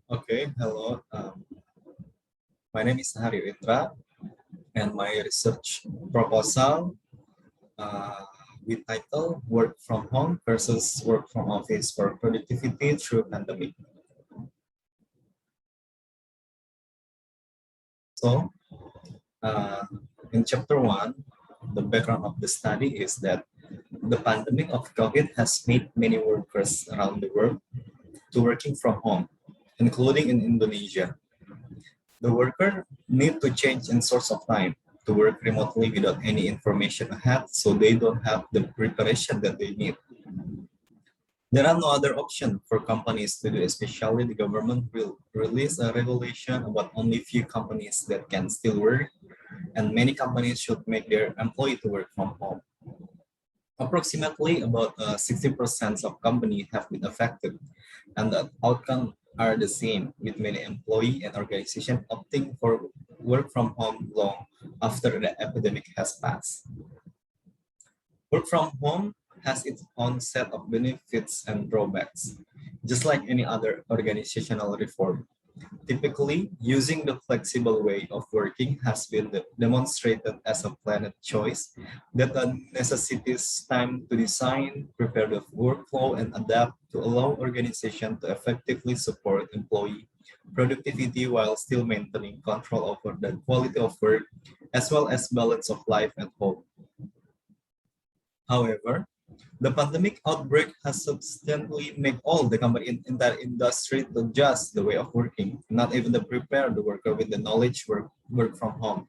Okay, hello. My name is Haryo Indra, and my research proposal uh, with title "Work from Home versus Work from Office for Productivity Through Pandemic." So, uh, in chapter one, the background of the study is that the pandemic of COVID has made many workers around the world to working from home, including in Indonesia. The worker need to change in source of time to work remotely without any information ahead, so they don't have the preparation that they need. There are no other option for companies to do, especially the government will release a regulation about only few companies that can still work, and many companies should make their employee to work from home. Approximately about 60% of companies have been affected, and the outcome are the same, with many employee and organization opting for work from home long after the epidemic has passed. Work from home has its own set of benefits and drawbacks, just like any other organizational reform. Typically, using the flexible way of working has been demonstrated as a planned choice that necessitates time to design, prepare the workflow, and adapt to allow organization to effectively support employee productivity while still maintaining control over the quality of work as well as balance of life at home. However, the pandemic outbreak has substantially made all the company in that industry to adjust the way of working, not even to prepare the worker with the knowledge work from home.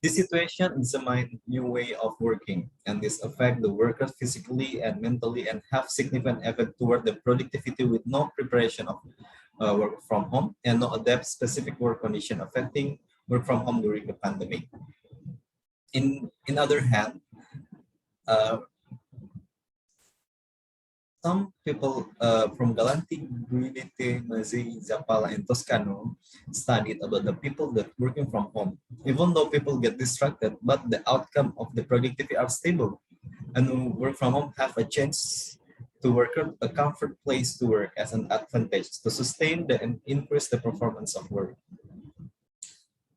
This situation examines new way of working, and this affect the worker physically and mentally and have significant effect toward the productivity with no preparation of work from home and no adapt specific work condition affecting work from home during the pandemic. In other hand, uh, some people from Galanti, Guinete, Mazzi, Zapala, and Toscano studied about the people that working from home. Even though people get distracted, but the outcome of the productivity are stable. And who work from home have a chance to work at a comfort place to work as an advantage to sustain and increase the performance of work.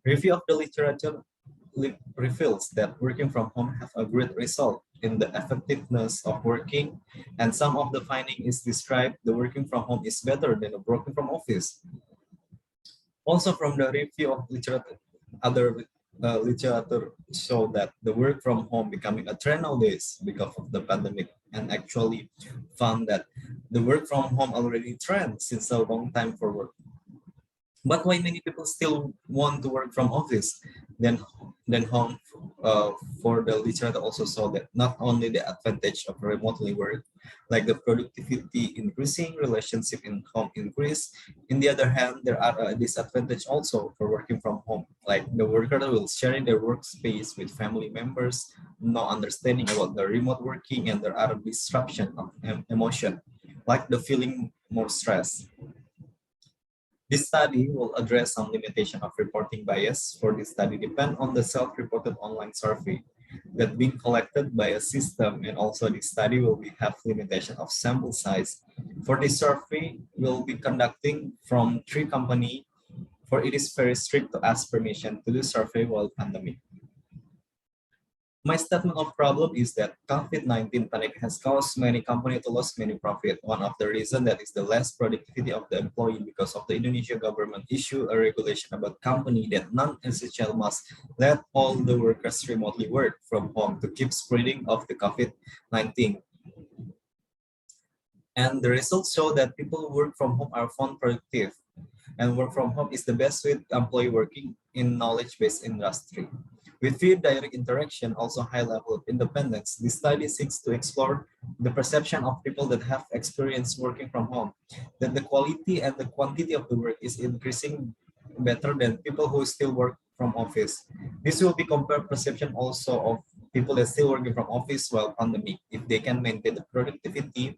Review of the literature reveals that working from home have a great result in the effectiveness of working, and some of the finding is described the working from home is better than a working from office. Also from the review of literature, other literature show that the work from home becoming a trend nowadays because of the pandemic, and actually found that the work from home already trend since a long time for work. But why many people still want to work from office? Then, then home for the literature also saw that not only the advantage of remotely work, like the productivity increasing, relationship in home increase. In the other hand, there are a disadvantage also for working from home, like the worker will sharing their workspace with family members, no understanding about the remote working, and there are disruption of emotion, like the feeling more stress. This study will address some limitation of reporting bias. For this study depend on the self-reported online survey that being collected by a system, and also this study will have limitation of sample size. For this survey, we'll be conducting from 3 company, for it is very strict to ask permission to do survey while pandemic. My statement of problem is that COVID-19 pandemic has caused many companies to lose many profit. One of the reason that is the less productivity of the employee because of the Indonesia government issue a regulation about company that non-essential must let all the workers remotely work from home to keep spreading of the COVID-19. And the results show that people who work from home are found productive. And work from home is the best with employee working in knowledge-based industry. With few direct interaction, also high level of independence, this study seeks to explore the perception of people that have experience working from home, that the quality and the quantity of the work is increasing better than people who still work from office. This will be compared perception also of people that still working from office while pandemic. If they can maintain the productivity,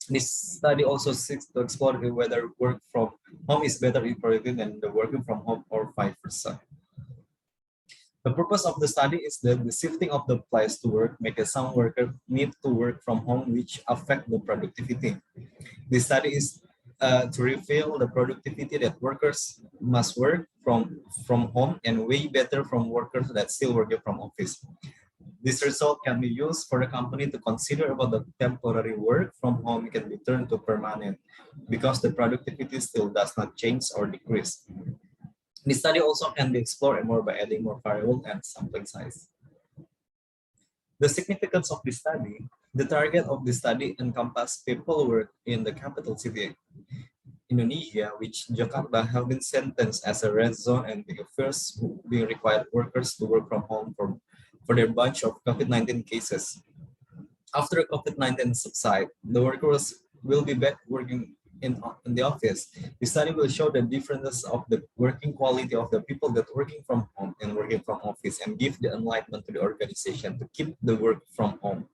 this study also seeks to explore whether work from home is better in productivity than the working from home or vice versa. The purpose of the study is that the shifting of the place to work makes some workers need to work from home, which affect the productivity. This study is to reveal the productivity that workers must work from home and way better from workers that still working from office. This result can be used for the company to consider about the temporary work from home can be turned to permanent because the productivity still does not change or decrease. The study also can be explored more by adding more variable and sampling size. The significance of this study, the target of the study encompass people who work in the capital city Indonesia, which Jakarta have been sentenced as a red zone and the first being required workers to work from home for their bunch of COVID-19 cases. After COVID-19 subside, the workers will be back working in the office. The study will show the differences of the working quality of the people that working from home and working from office and give the enlightenment to the organization to keep the work from home.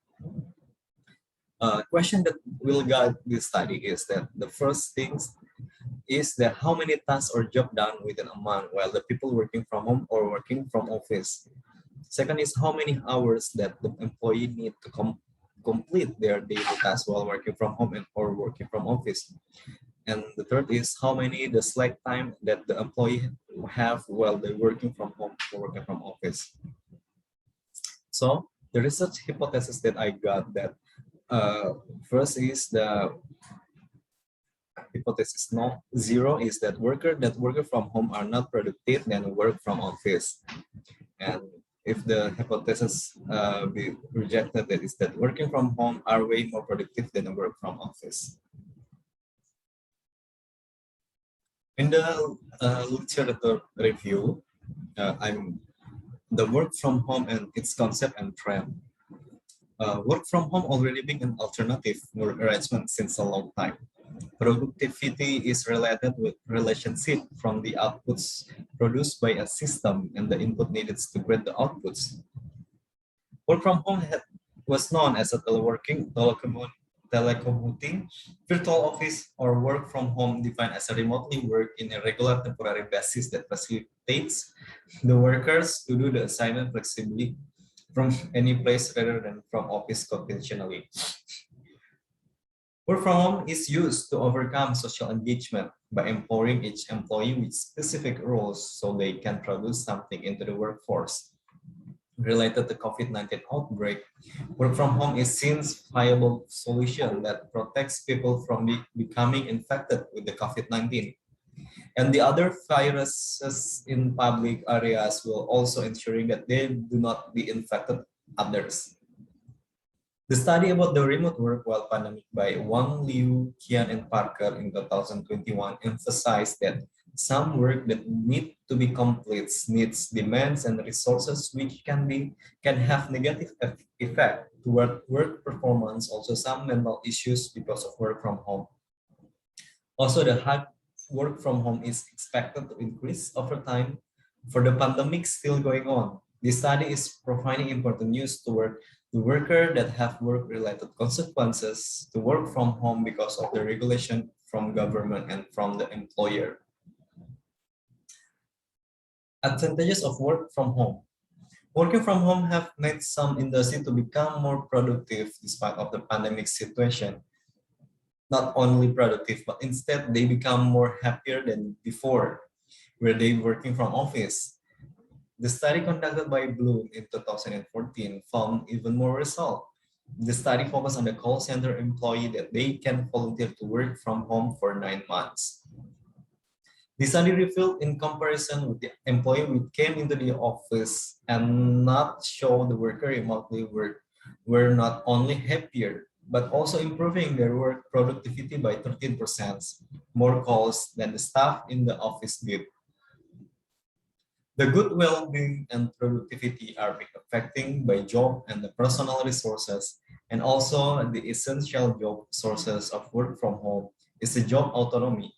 Question that will guide this study is that the first things is that how many tasks or job done within a month while the people working from home or working from office. Second is how many hours that the employee need to complete their daily tasks while working from home and or working from office. And the third is how many the slack time that the employee have while they're working from home or working from office. So the research hypothesis that I got that first is the hypothesis no zero is that workers that work from home are not productive than work from office. And if the hypothesis be rejected, that is that working from home are way more productive than work from office. In the literature review, I'm the work from home and its concept and trend. Work from home already being an alternative work arrangement since a long time. Productivity is related with relationship from the outputs produced by a system and the input needed to create the outputs. Work from home was known as a telecommuting, virtual office, or work from home defined as a remotely work in a regular temporary basis that facilitates the workers to do the assignment flexibly from any place rather than from office conventionally. Work from home is used to overcome social engagement by empowering each employee with specific roles so they can produce something into the workforce. Related to COVID-19 outbreak, work from home is seen as a viable solution that protects people from becoming infected with the COVID-19. And the other viruses in public areas will also ensuring that they do not be infected others. The study about the remote work while pandemic by Wang Liu, Qian, and Parker in 2021 emphasized that some work that need to be complete needs demands and resources which can have negative effect toward work performance, also some mental issues because of work from home. Also, the hard work from home is expected to increase over time for the pandemic still going on. This study is providing important news toward the worker that have work-related consequences to work from home because of the regulation from government and from the employer. Advantages of work from home. Working from home have made some industry to become more productive despite of the pandemic situation. Not only productive, but instead they become more happier than before, where they working from office. The study conducted by Bloom in 2014 found even more result. The study focused on the call center employee that they can volunteer to work from home for 9 months. The study revealed in comparison with the employee who came into the office and not show the worker remotely work were not only happier, but also improving their work productivity by 13%, more calls than the staff in the office did. The good well-being and productivity are being affected by job and the personal resources, and also the essential job sources of work from home is the job autonomy.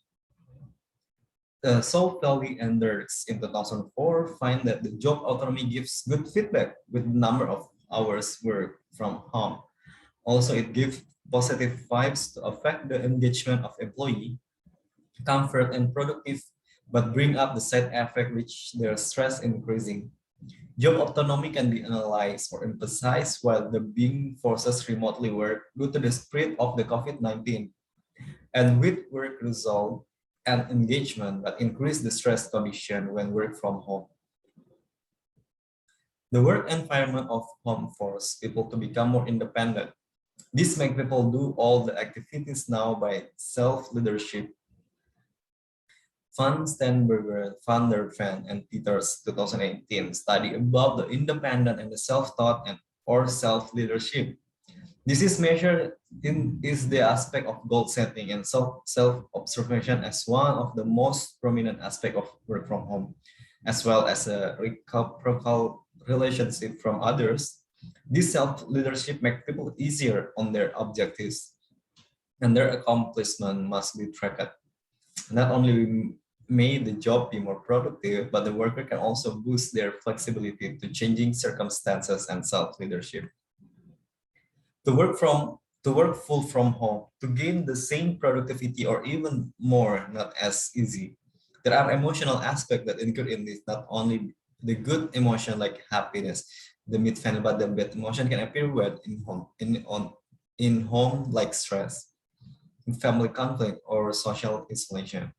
South Valley and Dirks in 2004 find that the job autonomy gives good feedback with the number of hours work from home. Also, it gives positive vibes to affect the engagement of employee, comfort and productive, but bring up the side effect which their stress increasing. Job autonomy can be analyzed or emphasized while the being forces remotely work due to the spread of the COVID-19. and with work result and engagement that increase the stress condition when work from home. The work environment of home force people to become more independent. This makes people do all the activities now by self-leadership. Van Steenbergen, Van der Ven, and Peters 2018 study about the independent and the self-taught and or self-leadership. This is measured in is the aspect of goal setting and self-observation as one of the most prominent aspect of work from home, as well as a reciprocal relationship from others. This self-leadership makes people easier on their objectives and their accomplishment must be tracked. Not only may the job be more productive, but the worker can also boost their flexibility to changing circumstances and self-leadership. To work full from home, to gain the same productivity or even more, not as easy. There are emotional aspects that include in this, not only the good emotion like happiness, the mid fan, but the bad emotion can appear when in home like stress, family conflict, or social isolation.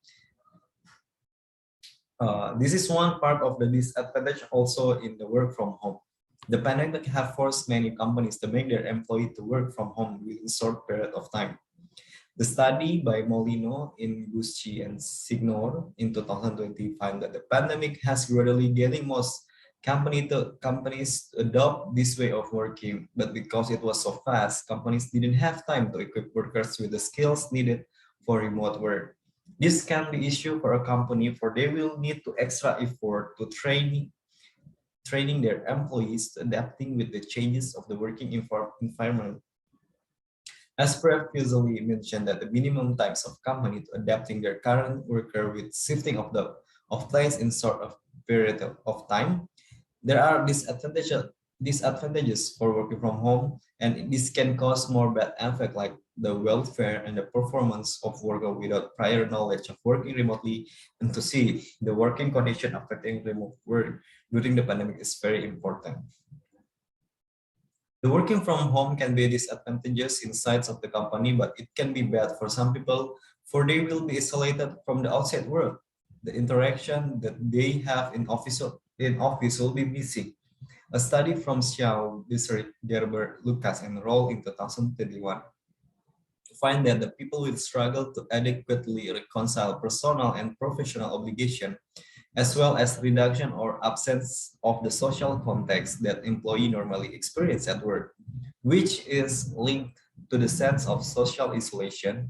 This is one part of the disadvantage also in the work from home. The pandemic have forced many companies to make their employee to work from home within a short period of time. The study by Molino in Gucci and Signor in 2020 found that the pandemic has gradually getting most companies to adopt this way of working, but because it was so fast, companies didn't have time to equip workers with the skills needed for remote work. This can be issue for a company for they will need to extra effort to training their employees to adapting with the changes of the working environment. As previously mentioned that the minimum times of company to adapting their current worker with shifting of place in sort of period of time, there are disadvantages for working from home, and this can cause more bad effect like the welfare and the performance of worker without prior knowledge of working remotely, and to see the working condition affecting remote work during the pandemic is very important. The working from home can be disadvantageous inside of the company, but it can be bad for some people, for they will be isolated from the outside world. The interaction that they have in office will be missing. A study from Xiao, Bisser, Gerber, Lucas, and Roll in 2021 find that the people will struggle to adequately reconcile personal and professional obligation, as well as reduction or absence of the social context that employee normally experience at work, which is linked to the sense of social isolation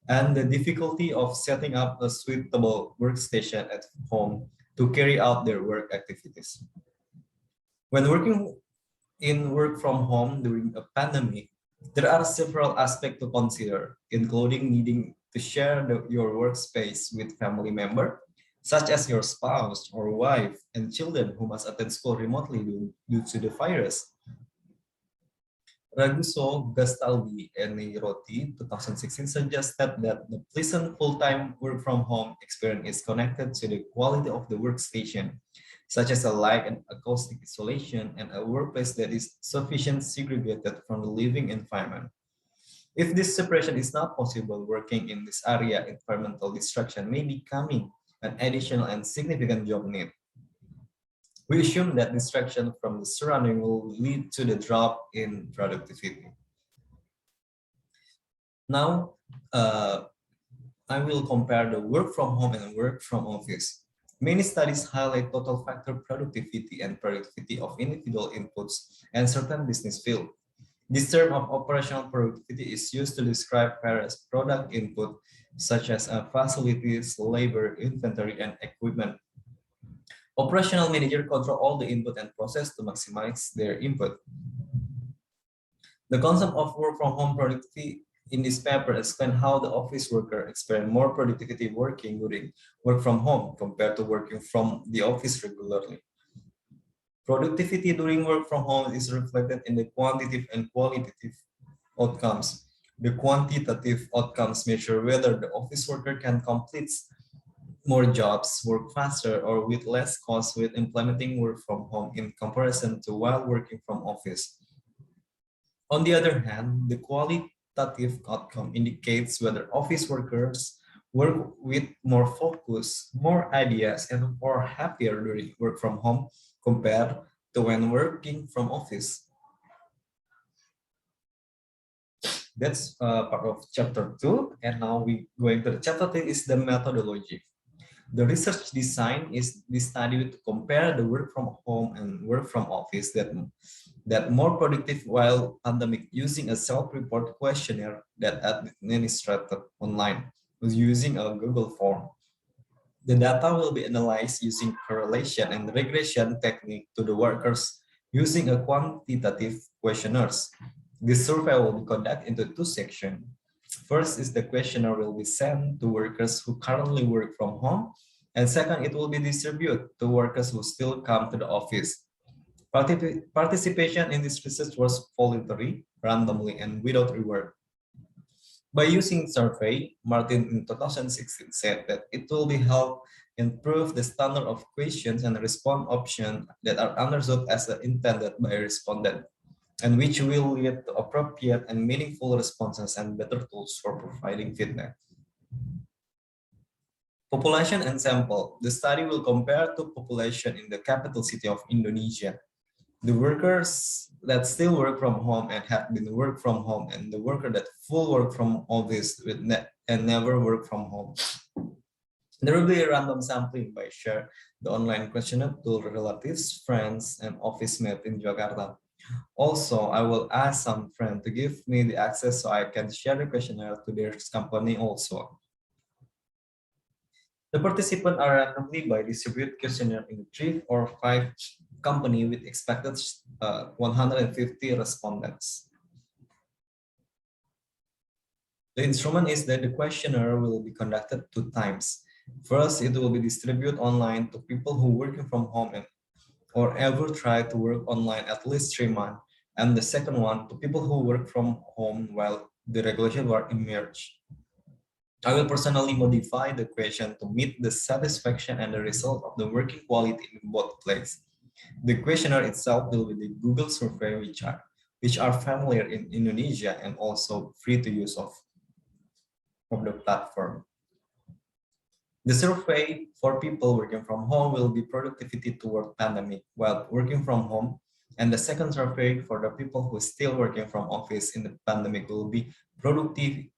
and the difficulty of setting up a suitable workstation at home to carry out their work activities. When working in work from home during a pandemic, there are several aspects to consider, including needing to share your workspace with family member, such as your spouse or wife and children who must attend school remotely due to the virus. Raguso, Gastaldi, and Roti 2016 suggested that the pleasant full-time work from home experience is connected to the quality of the workstation, such as a light and acoustic isolation and a workplace that is sufficiently segregated from the living environment. If this separation is not possible, working in this area, environmental distraction may be becoming an additional and significant job need. We assume that distraction from the surrounding will lead to the drop in productivity. Now, I will compare the work from home and work from office. Many studies highlight total factor productivity and productivity of individual inputs and certain business field. This term of operational productivity is used to describe various product input such as facilities, labor, inventory, and equipment. Operational manager control all the input and process to maximize their input. The concept of work from home productivity in this paper explains how the office worker experience more productivity working during work from home compared to working from the office regularly. Productivity during work from home is reflected in the quantitative and qualitative outcomes. The quantitative outcomes measure whether the office worker can complete more jobs, work faster, or with less cost with implementing work from home in comparison to while working from office. On the other hand, the quantitative outcome indicates whether office workers work with more focus, more ideas, and more happier during work from home compared to when working from office. That's part of chapter 2. And now we going to the chapter 3 is the methodology. The research design is the study to compare the work from home and work from office that more productive while pandemic using a self-report questionnaire that administered online was using a Google form. The data will be analyzed using correlation and regression technique to the workers using a quantitative questionnaires. This survey will be conducted into two sections. First is the questionnaire will be sent to workers who currently work from home, and second, it will be distributed to workers who still come to the office. Participation in this research was voluntary, randomly, and without reward. By using survey, Martin in 2016 said that it will be help improve the standard of questions and response options that are understood as intended by a respondent, and which will lead to appropriate and meaningful responses and better tools for providing feedback. Population and sample. The study will compare to population in the capital city of Indonesia. The workers that still work from home and have been work from home, and the worker that full work from office with and never work from home. There will be a random sampling by share the online questionnaire to relatives, friends, and office mates in Jakarta. Also, I will ask some friend to give me the access so I can share the questionnaire to their company also. The participants are randomly by distribute questionnaire in 3 or 5 company with expected 150 respondents. The instrument is that the questionnaire will be conducted 2 times. First, it will be distributed online to people who working from home or ever try to work online at least 3 months. And the second one to people who work from home while the regulation were emerged. I will personally modify the question to meet the satisfaction and the result of the working quality in both places. The questionnaire itself will be the Google survey which are familiar in Indonesia and also free to use of the platform. The survey for people working from home will be productivity toward pandemic while working from home, and the second survey for the people who still working from office in the pandemic will be productivity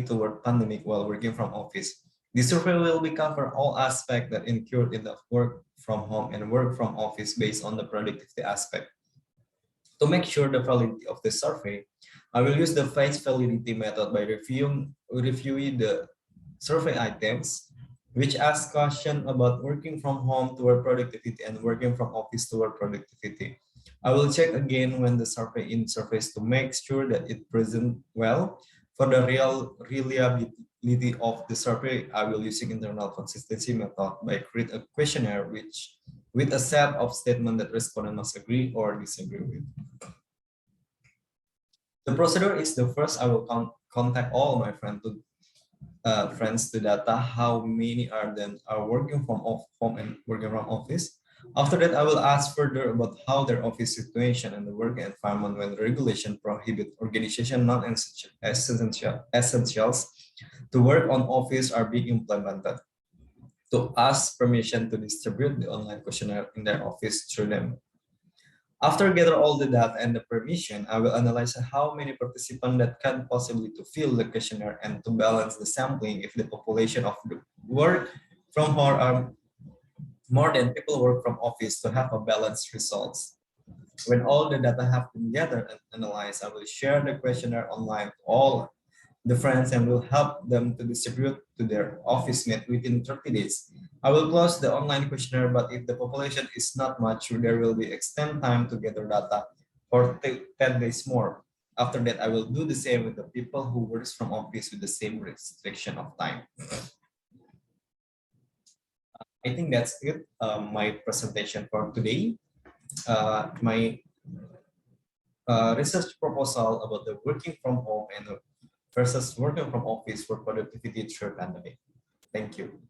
toward pandemic while working from office. The survey will be cover all aspects that incurred in the work from home and work from office based on the productivity aspect. To make sure the validity of the survey, I will use the face validity method by reviewing the survey items, which ask questions about working from home toward productivity and working from office toward productivity. I will check again when the survey in surface to make sure that it presents well. For the reliability of the survey, I will using internal consistency method by create a questionnaire with a set of statements that respondent must agree or disagree with. The procedure is the first I will contact all my friends to data how many are working from home and working from office. After that, I will ask further about how their office situation and the work environment when regulation prohibit organization non-essentials to work on office are being implemented. To ask permission to distribute the online questionnaire in their office through them. After gather all the data and the permission, I will analyze how many participants that can possibly to fill the questionnaire and to balance the sampling if the population of the work from home are more than people work from office to have a balanced results. When all the data have been gathered and analyzed, I will share the questionnaire online to all the friends and will help them to distribute to their office mate within 30 days. I will close the online questionnaire, but if the population is not much, there will be extend time to gather data for 10 days more. After that, I will do the same with the people who works from office with the same restriction of time. I think that's it, my presentation for today. My research proposal about the working from home and versus working from office for productivity through pandemic. Thank you.